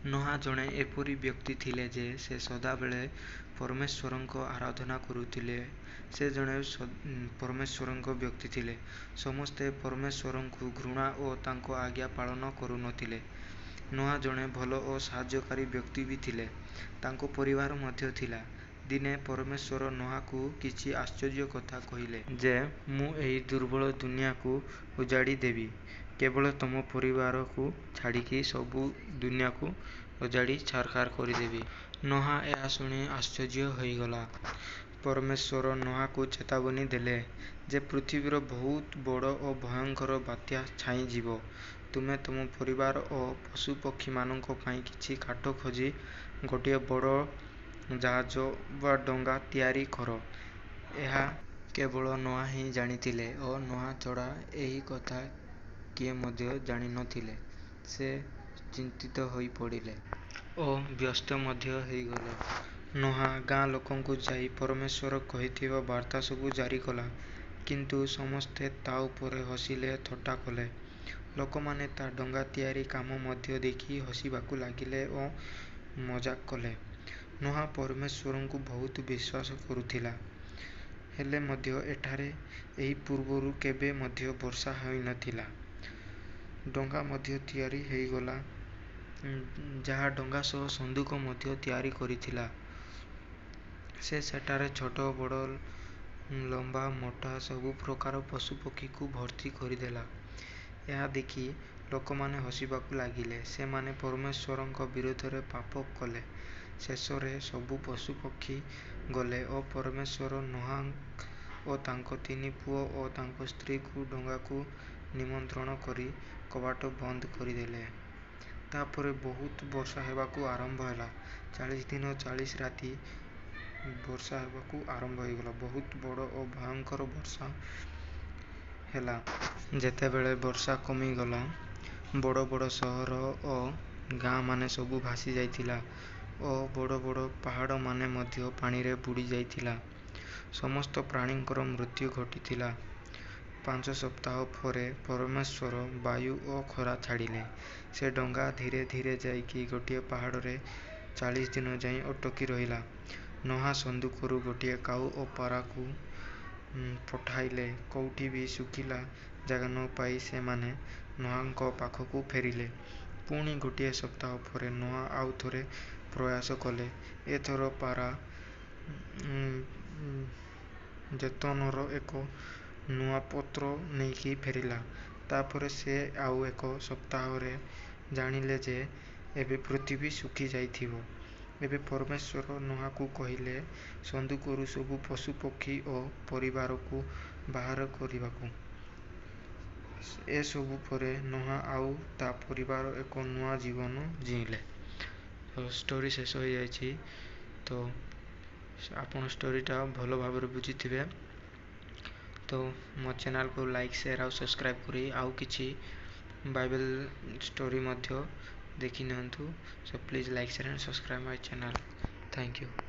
Noah ଜଣେ ଏପରି ବ୍ୟକ୍ତି ଥିଲେ ଯେ ସେ ସଦାବେଳେ ପରମେଶ୍ୱରଙ୍କ ଆରାଧନା କରୁଥିଲେ। ସେ ଜଣେ ପରମେଶ୍ୱରଙ୍କ ବ୍ୟକ୍ତି ଥିଲେ। ସମସ୍ତେ ପରମେଶ୍ୱରଙ୍କୁ ଘୃଣା ଓ ତାଙ୍କ ଆଜ୍ଞା ପାଳନ କରୁନଥିଲେ। ନୋହା ଜଣେ ଭଲ ଓ ସାହାଯ୍ୟକାରୀ ବ୍ୟକ୍ତି ବି ଥିଲେ। ତାଙ୍କ ପରିବାର ମଧ୍ୟ ଥିଲା। ଦିନେ ପରମେଶ୍ୱର ନୋହାକୁ କିଛି ଆଶ୍ଚର୍ଯ୍ୟ କଥା କହିଲେ ଯେ ମୁଁ ଏହି ଦୁର୍ବଳ ଦୁନିଆକୁ ଉଜାଡ଼ି ଦେବି। କେବଳ ତମ ପରିବାରକୁ ଛାଡ଼ିକି ସବୁ ଦୁନିଆକୁ ଉଜାଡ଼ି ଛାରଖାର କରିଦେବି। ନୋହା ଏହା ଶୁଣି ଆଶ୍ଚର୍ଯ୍ୟ ହୋଇଗଲା। ପରମେଶ୍ୱର ନୋହାକୁ ଚେତାବନୀ ଦେଲେ ଯେ ପୃଥିବୀରେ ବହୁତ ବଡ଼ ଓ ଭୟଙ୍କର ବାତ୍ୟା ଛାଇଁଯିବ। ତୁମେ ତୁମ ପରିବାର ଓ ପଶୁପକ୍ଷୀମାନଙ୍କ ପାଇଁ କିଛି କାଠ ଖୋଜି ଗୋଟିଏ ବଡ଼ ଜାହାଜ ବା ଡଙ୍ଗା ତିଆରି କର। ଏହା କେବଳ ନୋହା ହିଁ ଜାଣିଥିଲେ ଓ ନୋହା ଛଡ଼ା ଏହି କଥା କିଏ ମଧ୍ୟ ଜାଣିନଥିଲେ। ସେ ଚିନ୍ତିତ ହୋଇପଡ଼ିଲେ ଓ ବ୍ୟସ୍ତ ମଧ୍ୟ ହୋଇଗଲେ। ନୋହା ଗାଁ ଲୋକଙ୍କୁ ଯାଇ ପରମେଶ୍ୱର କହିଥିବା ବାର୍ତ୍ତା ସବୁ ଜାରି କଲା। କିନ୍ତୁ ସମସ୍ତେ ତା ଉପରେ ହସିଲେ ଥଟ୍ଟା କଲେ। ଲୋକମାନେ ତା ଡଙ୍ଗା ତିଆରି କାମ ମଧ୍ୟ ଦେଖି ହସିବାକୁ ଲାଗିଲେ ଓ ମଜାକ କଲେ। ନୋହା ପରମେଶ୍ୱରଙ୍କୁ ବହୁତ ବିଶ୍ୱାସ କରୁଥିଲା। ହେଲେ ମଧ୍ୟ ଏଠାରେ ଏହି ପୂର୍ବରୁ କେବେ ମଧ୍ୟ ବର୍ଷା ହୋଇନଥିଲା। ଡଙ୍ଗା ମଧ୍ୟ ତିଆରି ହୋଇଗଲା। ଯାହା ଡଙ୍ଗା ସହ ସନ୍ଦୁକ ମଧ୍ୟ ତିଆରି କରିଥିଲା। ସେ ସେଠାରେ ଛୋଟ ବଡ଼ ଲମ୍ବା ମୋଟା ସବୁ ପ୍ରକାର ପଶୁପକ୍ଷୀକୁ ଭର୍ତ୍ତି କରିଦେଲା। ଏହା ଦେଖି ଲୋକମାନେ ହସିବାକୁ ଲାଗିଲେ। ସେମାନେ ପରମେଶ୍ୱରଙ୍କ ବିରୋଧରେ ପାପ କଲେ। ଶେଷରେ ସବୁ ପଶୁପକ୍ଷୀ ଗଲେ ଓ ପରମେଶ୍ୱର ନୋହା ଓ ତାଙ୍କ ତିନି ପୁଅ ଓ ତାଙ୍କ ସ୍ତ୍ରୀଙ୍କୁ ଡଙ୍ଗାକୁ ନିମନ୍ତ୍ରଣ କରି କବାଟ ବନ୍ଦ କରିଦେଲେ। ତାପରେ ବହୁତ ବର୍ଷା ହେବାକୁ ଆରମ୍ଭ ହେଲା। 40 ଦିନ 40 ରାତି ବର୍ଷା ହେବାକୁ ଆରମ୍ଭ ହୋଇଗଲା। ବହୁତ ବଡ଼ ଓ ଭୟଙ୍କର ବର୍ଷା ହେଲା। ଯେତେବେଳେ ବର୍ଷା କମିଗଲା, ବଡ଼ ବଡ଼ ସହର ଓ ଗାଁମାନେ ସବୁ ଭାସି ଯାଇଥିଲା ଓ ବଡ଼ ବଡ଼ ପାହାଡ଼ମାନେ ମଧ୍ୟ ପାଣିରେ ବୁଡ଼ି ଯାଇଥିଲା। ସମସ୍ତ ପ୍ରାଣୀଙ୍କର ମୃତ୍ୟୁ ଘଟିଥିଲା। 5 ସପ୍ତାହ ପରେ ପରମେଶ୍ୱର ବାୟୁ ଓ ଖରା ଛାଡ଼ିଲେ। ସେ ଡଙ୍ଗା ଧୀରେ ଧୀରେ ଯାଇକି ଗୋଟିଏ ପାହାଡ଼ରେ 40 ଦିନ ଯାଏଁ ଅଟକି ରହିଲା। ନୋହା ସନ୍ଦୁକରୁ ଗୋଟିଏ କାଉ ଓ ପାରାକୁ ପଠାଇଲେ। କୋଉଠି ବି ଶୁଖିଲା ଜାଗା ନ ପାଇ ସେମାନେ ନୋହାଙ୍କ ପାଖକୁ ଫେରିଲେ। ପୁଣି ଗୋଟିଏ ସପ୍ତାହ ପରେ ନୋହା ଆଉ ଥରେ ପ୍ରୟାସ କଲେ। ଏଥର ପାରା ଜୈତୁନର ଏକ ନୂଆ ପତ୍ର ନେଇକି ଫେରିଲା। ତାପରେ ସେ ଆଉ ଏକ ସପ୍ତାହରେ ଜାଣିଲେ ଯେ ଏବେ ପୃଥିବୀ ଶୁଖି ଯାଇଥିବ। ଏବେ ପରମେଶ୍ୱର ନୋହାକୁ କହିଲେ ସନ୍ଦୁକରୁ ସବୁ ପଶୁପକ୍ଷୀ ଓ ପରିବାରକୁ ବାହାର କରିବାକୁ। ଏସବୁ ପରେ ନୋହା ଆଉ ତା ପରିବାର ଏକ ନୂଆ ଜୀବନ ଜିଇଁଲେ। ଷ୍ଟୋରି ଶେଷ ହୋଇଯାଇଛି। ତ ଆପଣ ଷ୍ଟୋରିଟା ଭଲ ଭାବରେ ବୁଝିଥିବେ। ତ ମୋ ଚ୍ୟାନେଲକୁ ଲାଇକ୍ ସେୟାର ଆଉ ସବସ୍କ୍ରାଇବ୍ କରି ଆଉ କିଛି ବାଇବେଲ ଷ୍ଟୋରି ମଧ୍ୟ ଦେଖିନିଅନ୍ତୁ। So please like share and subscribe my channel. Thank you.